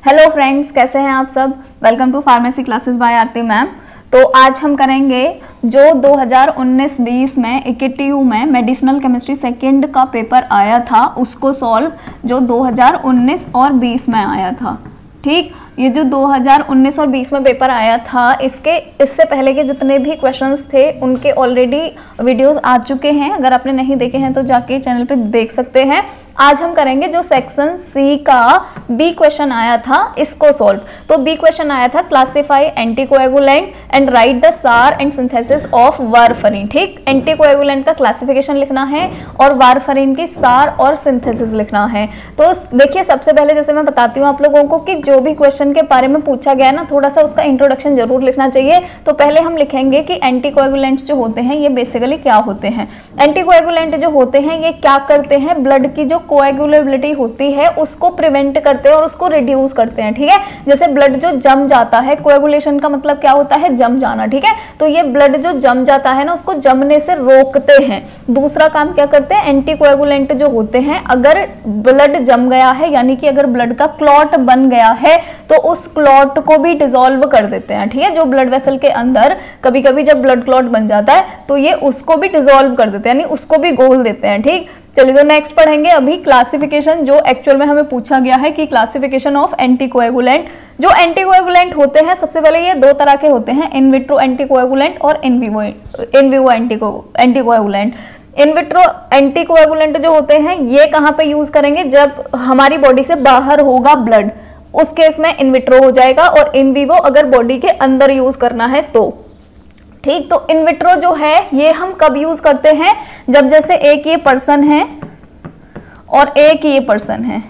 Hello friends, कैसे हैं आप सब। Welcome to pharmacy classes by Aarti ma'am. तो आज हम करेंगे जो 2019-20 में AKTU में मेडिसिनल केमिस्ट्री सेकंड का पेपर आया था उसको सॉल्व, जो 2019 और 20 में आया था। ठीक, ये जो 2019 और 20 में पेपर आया था इससे पहले के जितने भी क्वेश्चंस थे उनके ऑलरेडी वीडियोस आ चुके हैं। अगर आपने नहीं देखे हैं तो जाके चैनल पे देख सकते हैं। आज हम करेंगे जो सेक्शन सी का बी क्वेश्चन आया था इसको सॉल्व। तो बी क्वेश्चन आया था classify anticoagulant and right the सार एंड सिंथेसिस ऑफ वारफरीन। ठीक, एंटीकोएगुलेंट का क्लासिफिकेशन लिखना है और वारफरीन की सार और सिंथेसिस लिखना है। तो देखिए, सबसे पहले जैसे मैं बताती हूँ आप लोगों को कि जो भी क्वेश्चन के बारे में पूछा गया ना, थोड़ा सा उसका इंट्रोडक्शन जरूर लिखना चाहिए। तो पहले हम लिखेंगे कि एंटीकोएगुलेंट्स जो होते हैं ये बेसिकली क्या होते हैं। एंटीकोएगुलेंट जो होते हैं ये क्या करते हैं, ब्लड की जो कोएगुलेबिलिटी होती है उसको प्रिवेंट करते हैं और उसको रिड्यूस करते हैं। ठीक है, जैसे ब्लड जो जम जाता है, कोएगुलेशन का मतलब क्या होता है, जम जाना। ठीक है, तो ये ब्लड जो जम जाता है ना उसको जमने से रोकते हैं। दूसरा काम क्या करते हैं, एंटीकोएगुलेंट जो होते हैं, अगर ब्लड जम गया है यानी कि अगर ब्लड का क्लॉट बन गया है तो उस क्लॉट को भी डिसॉल्व कर देते हैं। ठीक है, जो ब्लड वेसल के अंदर कभी कभी जब ब्लड क्लॉट बन जाता है तो ये उसको भी डिसॉल्व कर देते हैं, यानी उसको भी घोल देते हैं। ठीक, चलिए तो नेक्स्ट पढ़ेंगे अभी क्लासिफिकेशन, जो एक्चुअल में हमें पूछा गया है कि क्लासिफिकेशन ऑफ एंटीकोएगुलेंट। जो एंटीकोएगुलेंट होते हैं सबसे पहले ये दो तरह के होते हैं, इन विट्रो एंटीकोएगुलेंट और in vivo anticoagulant. In vitro anticoagulant जो होते हैं ये कहाँ पे यूज करेंगे, जब हमारी बॉडी से बाहर होगा ब्लड, उस केस में इन विट्रो हो जाएगा। और इन विवो अगर बॉडी के अंदर यूज करना है तो। ठीक, तो इन विट्रो जो है ये हम कब यूज करते हैं, जब जैसे एक ये पर्सन है और एक ये पर्सन है।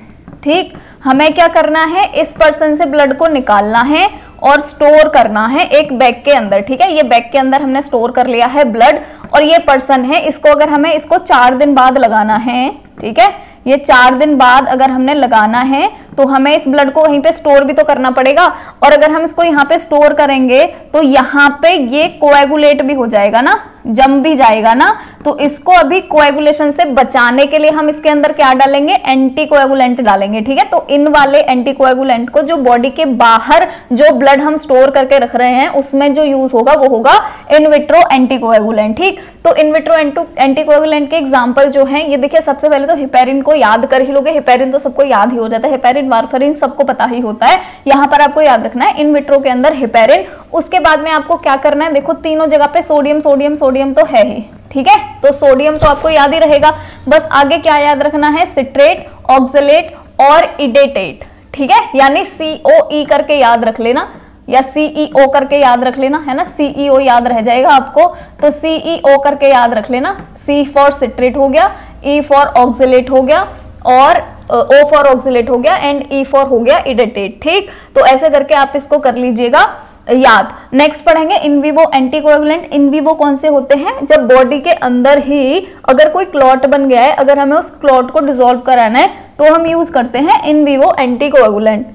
ठीक, हमें क्या करना है, इस पर्सन से ब्लड को निकालना है और स्टोर करना है एक बैग के अंदर। ठीक है, ये बैग के अंदर हमने स्टोर कर लिया है ब्लड, और ये पर्सन है, इसको अगर हमें इसको 4 दिन बाद लगाना है। ठीक है, ये 4 दिन बाद अगर हमने लगाना है तो हमें इस ब्लड को वहीं पे स्टोर भी तो करना पड़ेगा। और अगर हम इसको यहाँ पे स्टोर करेंगे तो यहाँ पे ये कोएगुलेट भी हो जाएगा ना, जम भी जाएगा ना। तो इसको अभी कोएगुलेशन से बचाने के लिए हम इसके अंदर क्या डालेंगे, एंटीकोएगुलेंट डालेंगे। ठीक है, तो इन वाले एंटीकोएगुलेंट को जो बॉडी के बाहर जो ब्लड हम स्टोर करके रख रहे हैं उसमें जो यूज होगा वो होगा इन विट्रो एंटीकोएगुलेंट। ठीक, तो इन विट्रो एंटीकोएगुलेंट के एग्जाम्पल जो है ये देखिए, सबसे पहले तो हिपेरिन को याद कर ही लोगे। हिपेरिन तो सबको याद ही हो जाता है, हिपेरिन वारफरीन सबको पता ही होता है। यहां पर आपको याद रखना है इन विट्रो के अंदर हिपेरिन। उसके बाद में आपको क्या करना है, देखो तीनों जगह पे सोडियम सोडियम सोडियम तो है ही। ठीक है, तो सोडियम तो आपको याद ही रहेगा। बस आगे क्या याद रखना है, सिट्रेट, ऑक्सलेट और इडेटेट। ठीक है, यानी COE करके याद रख लेना या CEO करके याद रख लेना, है ना, CEO याद रह जाएगा आपको, तो CEO करके याद रख लेना। C फॉर सिट्रेट हो गया, E फॉर ऑक्सलेट हो गया, और O फॉर ऑक्सलेट हो गया, एंड E फॉर हो गया इडेटेट। ठीक, तो ऐसे करके आप इसको कर लीजिएगा याद। नेक्स्ट पढ़ेंगे in vivo anticoagulant. In vivo कौन से होते हैं, जब बॉडी के अंदर ही अगर कोई क्लॉट बन गया है, अगर हमें उस क्लॉट को डिसॉल्व कराना है तो हम यूज करते हैं in vivo anticoagulant.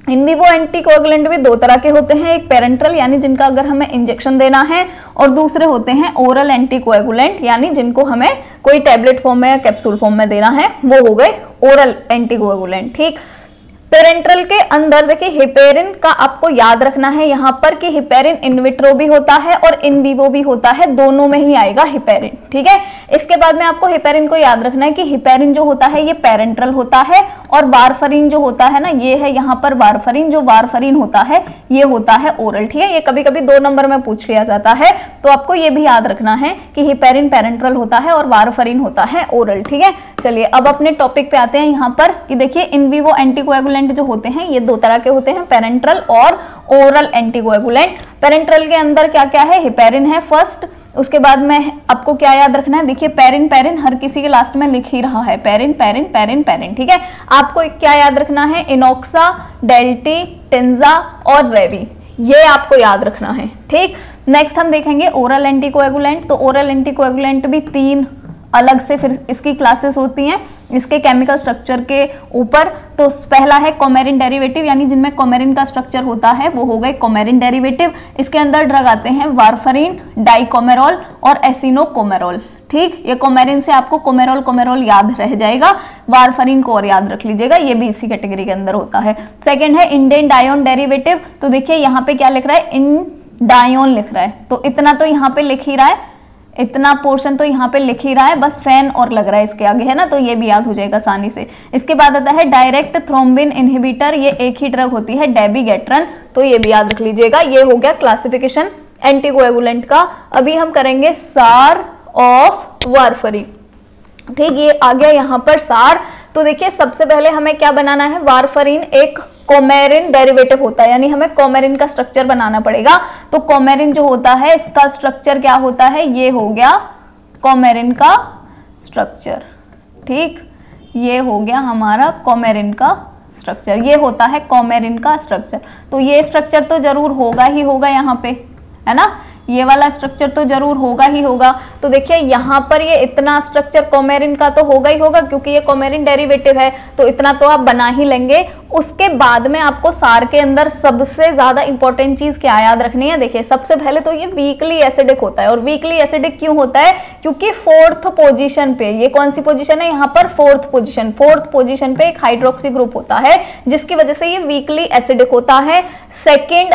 In vivo anticoagulant भी दो तरह के होते हैं, एक पेरेंट्रल यानी जिनका अगर हमें इंजेक्शन देना है, और दूसरे होते हैं ओरल एंटीकोएगुलेंट यानी जिनको हमें कोई टैबलेट फॉर्म में या कैप्सूल फॉर्म में देना है, वो हो गए ओरल एंटीकोएगुलेंट। ठीक, पेरेंट्रल के अंदर देखिए हिपेरिन का आपको याद रखना है यहाँ पर कि हिपेरिन इन विट्रो भी होता है और इन विवो भी होता है, दोनों में ही आएगा हिपेरिन। ठीक है, इसके बाद में आपको हिपेरिन को याद रखना है कि हिपेरिन जो होता है ये पेरेंट्रल होता है, और वारफरीन जो होता है ना, ये है यहाँ पर वारफरीन, जो वारफरीन होता है ये होता है ओरल। ठीक है, ये कभी कभी 2 नंबर में पूछ लिया जाता है, तो आपको ये भी याद रखना है कि हिपेरिन पेरेंट्रल होता है और वारफरीन होता है ओरल। ठीक है, चलिए अब अपने टॉपिक पे आते हैं यहाँ पर कि देखिए इन विवो एंटीकोएगुलेंट जो होते हैं ये 2 तरह के होते हैं, पेरेंट्रल और ओरल एंटीकोएगुलेंट। पेरेंट्रल के अंदर क्या क्या है, हिपेरिन है फर्स्ट, उसके बाद में आपको क्या याद रखना है, देखिए पेरिन पेरिन हर किसी के लास्ट में लिख ही रहा है, पेरिन पेरिन पेरिन पेरिन। ठीक है, आपको क्या याद रखना है, इनॉक्सा, डेल्टी, टेंजा और रेवी, ये आपको याद रखना है। ठीक, नेक्स्ट हम देखेंगे ओरल एंटीकोएगुलेंट। तो ओरल एंटीकोएगुलेंट भी 3 अलग से फिर इसकी क्लासेस होती हैं इसके केमिकल स्ट्रक्चर के ऊपर। तो पहला है कोमेरिन डेरिवेटिव, यानी जिनमें कोमेरिन का स्ट्रक्चर होता है वो हो गए कोमेरिन डेरिवेटिव। इसके अंदर ड्रग आते हैं वारफरीन, डाइकोमेरोल और एसिनोकोमेरोल। ठीक, ये कोमेरिन से आपको कोमेरोल कोमेरोल याद रह जाएगा, वारफरीन को और याद रख लीजिएगा, ये भी इसी कैटेगरी के अंदर होता है। सेकंड है इंडेंडायोन डेरिवेटिव, तो देखिए यहाँ पे क्या लिख रहा है, इंडायोन लिख रहा है, तो इतना तो यहाँ पे लिख ही रहा है, इतना पोर्शन तो यहाँ पे लिख ही रहा है, बस फैन और लग रहा है इसके आगे, है ना, तो ये भी याद हो जाएगा आसानी से। इसके बाद आता है डायरेक्ट थ्रोम्बिन इनहिबिटर, ये एक ही ड्रग होती है डेबिगेट्रन, तो ये भी याद रख लीजिएगा। ये हो गया क्लासिफिकेशन एंटीकोएगुलेंट का। अभी हम करेंगे सार ऑफ वारफरीन, ठीक, ये आ गया यहाँ पर सार। तो देखिए सबसे पहले हमें क्या बनाना है, वारफरीन एक कोमेरिन डेरिवेटिव होता है, यानी हमें कोमेरिन का स्ट्रक्चर बनाना पड़ेगा। तो कोमेरिन जो होता है इसका स्ट्रक्चर क्या होता है, ये हो गया कोमेरिन का स्ट्रक्चर, ठीक, ये हो गया हमारा कोमेरिन का स्ट्रक्चर, ये होता है कोमेरिन का स्ट्रक्चर। तो ये स्ट्रक्चर तो जरूर होगा ही होगा यहाँ पे, है ना, ये वाला स्ट्रक्चर तो जरूर होगा ही होगा। तो देखिए यहाँ पर ये इतना स्ट्रक्चर कोमेरिन का तो होगा ही होगा, क्योंकि ये कोमेरिन डेरिवेटिव है, तो इतना तो आप बना ही लेंगे। उसके बाद में आपको सार के अंदर सबसे ज्यादा इंपॉर्टेंट चीज क्या याद रखनी है, देखिए सबसे पहले तो ये वीकली एसिडिक होता है। और वीकली एसिडिक क्यों होता है, क्योंकि फोर्थ पोजीशन पे, ये कौन सी पोजीशन है यहाँ पर, फोर्थ पोजीशन पे एक हाइड्रोक्सी ग्रुप होता है, जिसकी वजह से ये वीकली एसिडिक होता है। सेकेंड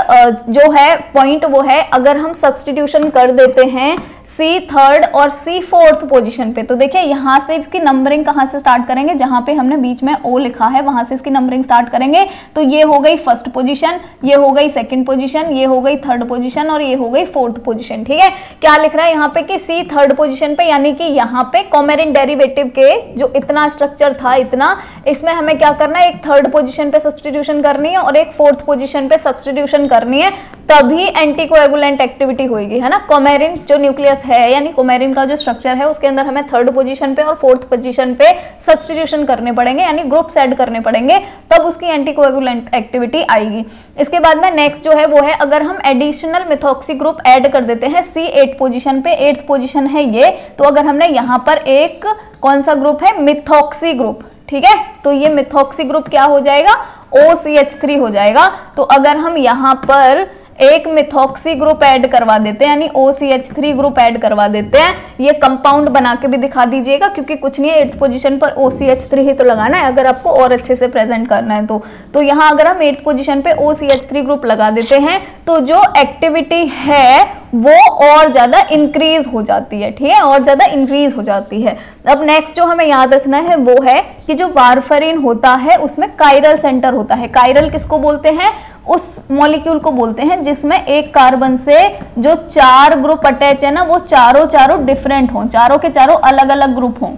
जो है पॉइंट वो है, अगर हम सब्स्टिट्यूशन कर देते हैं सी थर्ड और सी फोर्थ पोजीशन पे, तो देखिए यहाँ से इसकी नंबरिंग कहाँ से स्टार्ट करेंगे, जहां पे हमने बीच में ओ लिखा है वहां से इसकी नंबरिंग स्टार्ट करेंगे। तो ये हो गई फर्स्ट पोजीशन, ये हो गई सेकंड पोजीशन, ये हो गई थर्ड पोजीशन और ये हो गई फोर्थ पोजीशन, ठीक है। क्या लिख रहा है यहाँ पे कि सी थर्ड पोजीशन पे, यानी कि यहाँ पे कोमेरिन डेरिवेटिव के जो इतना स्ट्रक्चर था, इतना, इसमें हमें क्या करना है, एक थर्ड पोजीशन पे सब्स्टिट्यूशन करनी है और एक फोर्थ पोजीशन पे सब्स्टिट्यूशन करनी है, तभी एंटीकोएगुलेंट एक्टिविटी होगी, है ना। कोमेरिन जो न्यूक्लियस है, यानी कोमेरिन का जो स्ट्रक्चर है, उसके अंदर हमें थर्ड पोजीशन पे और फोर्थ पोजीशन पे सब्स्टिट्यूशन करने पड़ेंगे, यानी ग्रुप्स ऐड करने पड़ेंगे, तब उसकी एंटीकोएगुलेंट एक्टिविटी आएगी। इसके बाद में नेक्स्ट जो है वो है, अगर हम एडिशनल मिथॉक्सी ग्रुप ऐड कर देते हैं C8 पोजीशन पे, 8th पोजीशन है ये, तो अगर हमने यहाँ पर एक कौन सा ग्रुप है, मिथॉक्सी ग्रुप, ठीक है, तो ये मिथॉक्सी ग्रुप क्या हो जाएगा, OCH3 हो जाएगा। तो अगर हम यहाँ पर एक मिथॉक्सी ग्रुप ऐड करवा देते हैं, यानी OCH3 ग्रुप ऐड करवा देते हैं, ये कंपाउंड बना के भी दिखा दीजिएगा, क्योंकि कुछ नहीं है, 8th पोजीशन पर OCH3 ही तो लगाना है अगर आपको और अच्छे से प्रेजेंट करना है तो यहाँ अगर हम 8th पोजीशन पे OCH3 ग्रुप लगा देते हैं, तो जो एक्टिविटी है वो और ज्यादा इंक्रीज हो जाती है, ठीक है, और ज्यादा इंक्रीज हो जाती है। अब नेक्स्ट जो हमें याद रखना है वो है कि जो वारफरीन होता है उसमें कायरल सेंटर होता है। कायरल किसको बोलते हैं, उस मॉलिक्यूल को बोलते हैं जिसमें एक कार्बन से जो 4 ग्रुप अटैच है ना, वो चारों डिफरेंट हों, चारों के चारों अलग अलग ग्रुप हों,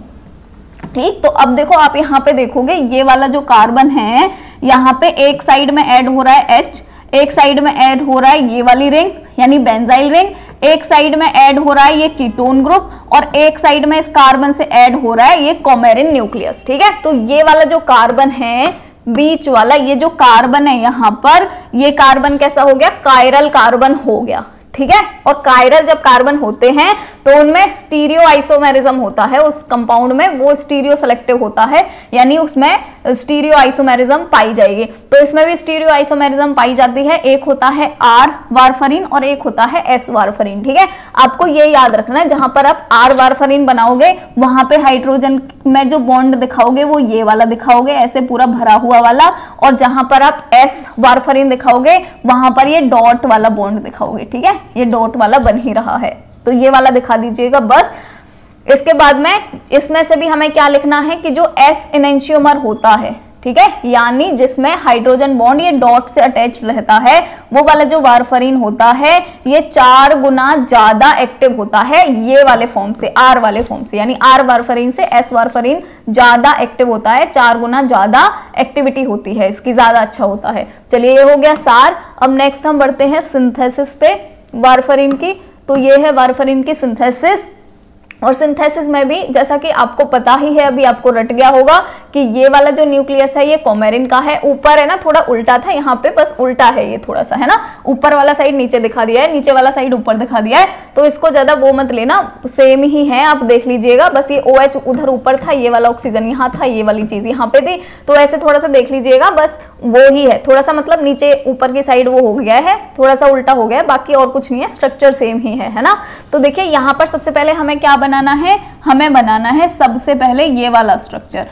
ठीक। तो अब देखो आप यहाँ पे देखोगे, ये वाला जो कार्बन है यहाँ पे एक साइड में ऐड हो रहा है H, एक साइड में ऐड हो रहा है ये वाली रिंग यानी बेंजाइल रिंग, एक साइड में ऐड हो रहा है ये कीटोन ग्रुप, और एक साइड में इस कार्बन से ऐड हो रहा है ये कोमेरिन न्यूक्लियस, ठीक है। तो ये वाला जो कार्बन है बीच वाला, ये जो कार्बन है यहाँ पर, ये कार्बन कैसा हो गया, कायरल कार्बन हो गया, ठीक है। और कायरल जब कार्बन होते हैं तो उनमें स्टीरियो आइसोमेरिज्म होता है, उस कंपाउंड में वो स्टीरियो सेलेक्टिव होता है, यानी उसमें स्टीरियो आइसोमेरिज्म पाई जाएगी। तो इसमें भी स्टीरियो आइसोमेरिज्म पाई जाती है, एक होता है R वारफरीन और एक होता है S वारफरीन, ठीक है। आपको ये याद रखना है, जहां पर आप R वारफरीन बनाओगे वहां पे हाइड्रोजन में जो बॉन्ड दिखाओगे वो ये वाला दिखाओगे, ऐसे पूरा भरा हुआ वाला, और जहां पर आप S वारफरीन दिखाओगे वहां पर ये डॉट वाला बॉन्ड दिखाओगे, ठीक है, ये डॉट वाला बन ही रहा है, तो ये वाला दिखा दीजिएगा बस। इसके बाद में इसमें से भी हमें क्या लिखना है कि जो S एनेंशियोमर होता है, ठीक है, यानी जिसमें हाइड्रोजन बॉन्ड ये डॉट से अटैच रहता है, वो वाला जो वारफरीन होता है ये 4 गुना ज्यादा एक्टिव होता है ये वाले फॉर्म से, R वाले फॉर्म से, यानी R वारफरीन से S वारफरीन ज्यादा एक्टिव होता है, 4 गुना ज्यादा एक्टिविटी होती है इसकी, ज्यादा अच्छा होता है। चलिए ये हो गया सार। अब नेक्स्ट हम बढ़ते हैं सिंथेसिस पे वारफरीन की। तो ये है वारफरीन की सिंथेसिस, और सिंथेसिस में भी जैसा कि आपको पता ही है, अभी आपको रट गया होगा कि ये वाला जो न्यूक्लियस है ये कोमेरिन का है, ऊपर है ना थोड़ा उल्टा था, यहाँ पे बस उल्टा है ये थोड़ा सा, है ना, ऊपर वाला साइड नीचे दिखा दिया है, नीचे वाला साइड ऊपर दिखा दिया है, तो इसको ज्यादा वो मत लेना, सेम ही है, आप देख लीजिएगा, बस ये OH उधर ऊपर था, ये वाला ऑक्सीजन यहाँ था, ये वाली चीज यहाँ पे थी, तो ऐसे थोड़ा सा देख लीजिएगा, बस वो ही है, थोड़ा सा मतलब नीचे ऊपर की साइड वो हो गया है, थोड़ा सा उल्टा हो गया है, बाकी और कुछ नहीं है, स्ट्रक्चर सेम ही है ना। तो देखिए यहाँ पर सबसे पहले हमें क्या बनाना है, हमें बनाना है सबसे पहले ये वाला स्ट्रक्चर,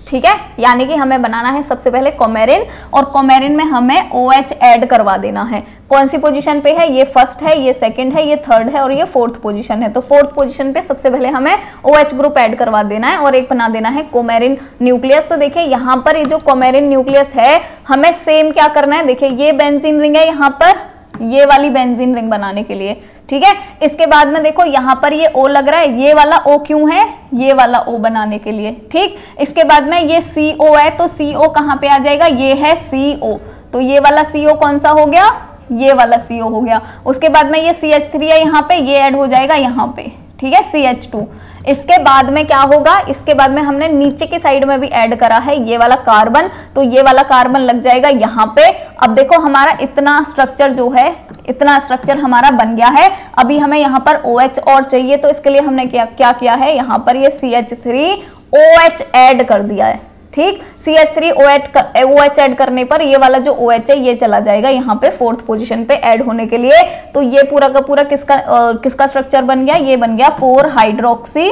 ठीक है, यानी कि हमें बनाना है सबसे पहले कोमेरिन, और कोमेरिन में हमें OH ऐड करवा देना है। कौन सी पोजीशन पे है, ये फर्स्ट है, ये सेकंड है, ये थर्ड है और ये फोर्थ पोजीशन है। तो फोर्थ पोजीशन पे सबसे पहले हमें OH ग्रुप ऐड करवा देना है और एक बना देना है कोमेरिन न्यूक्लियस। तो देखिए यहाँ पर ये जो कोमेरिन न्यूक्लियस है, हमें सेम क्या करना है, देखिए ये बेंजीन रिंग है, यहाँ पर ये वाली बेंजीन रिंग बनाने के लिए, ठीक है। इसके बाद में देखो यहाँ पर ये O लग रहा है, ये वाला O क्यों है, ये वाला O बनाने के लिए, ठीक। इसके बाद में ये CO है, तो CO कहाँ पे आ जाएगा, ये है CO, तो ये वाला CO कौन सा हो गया, ये वाला CO हो गया। उसके बाद में ये CH3 है यहाँ पे, ये ऐड हो जाएगा यहाँ पे, ठीक है, CH2। इसके बाद में क्या होगा, इसके बाद में हमने नीचे की साइड में भी ऐड करा है ये वाला कार्बन, तो ये वाला कार्बन लग जाएगा यहाँ पे। अब देखो हमारा इतना स्ट्रक्चर जो है, इतना स्ट्रक्चर हमारा बन गया है। अभी हमें यहाँ पर OH और चाहिए, तो इसके लिए हमने क्या किया है, यहाँ पर ये CH3OH ऐड कर दिया है, ठीक। CH3OH ऐड करने पर ये वाला जो OH है ये चला जाएगा यहाँ पे फोर्थ पोजीशन पे ऐड होने के लिए। तो ये पूरा का पूरा किसका स्ट्रक्चर बन गया, ये बन गया 4 हाइड्रोक्सी,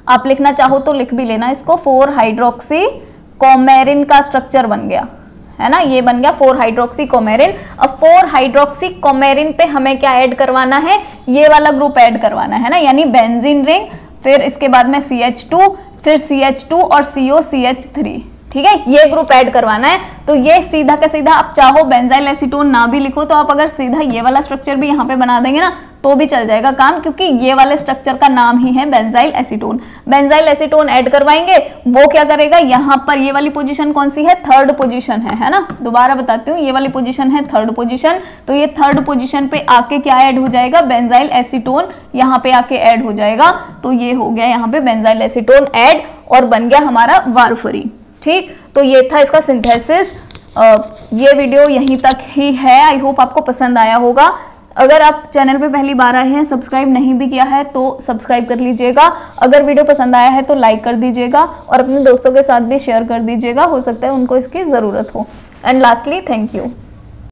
आप लिखना चाहो तो लिख भी लेना इसको, 4 हाइड्रोक्सी कोमेरिन का स्ट्रक्चर बन गया, है ना, ये बन गया 4 हाइड्रोक्सी कोमेरिन। अब 4 हाइड्रोक्सी कोमेरिन पे हमें क्या ऐड करवाना है, ये वाला ग्रुप ऐड करवाना है ना, यानी बेंजीन रिंग, फिर इसके बाद में CH2, फिर CH2 और CO CH3, ठीक है, ये ग्रुप ऐड करवाना है। तो ये सीधा का सीधा, आप चाहो बेंजाइल एसीटोन ना भी लिखो, तो आप अगर सीधा ये वाला स्ट्रक्चर भी यहाँ पे बना देंगे ना तो भी चल जाएगा काम, क्योंकि ये वाले स्ट्रक्चर का नाम ही है benzyl acetone. Benzyl acetone add करवाएंगे, वो क्या करेगा, यहाँ पर ये वाली पोजीशन कौन सी है, थर्ड पोजीशन है ना, दोबारा बताती हूँ, ये वाली पोजीशन है थर्ड पोजीशन, तो ये थर्ड पोजीशन पे आके क्या ऐड हो जाएगा, बेंजाइल एसीटोन यहाँ पे आके ऐड हो जाएगा। तो ये हो गया यहाँ पे बेंजाइल एसीटोन ऐड और बन गया हमारा वारफरीन, ठीक। तो ये था इसका सिंथेसिस। ये वीडियो यहीं तक ही है, आई होप आपको पसंद आया होगा। अगर आप चैनल पे पहली बार आए हैं, सब्सक्राइब नहीं भी किया है तो सब्सक्राइब कर लीजिएगा। अगर वीडियो पसंद आया है तो लाइक कर दीजिएगा और अपने दोस्तों के साथ भी शेयर कर दीजिएगा, हो सकता है उनको इसकी ज़रूरत हो। And lastly, thank you.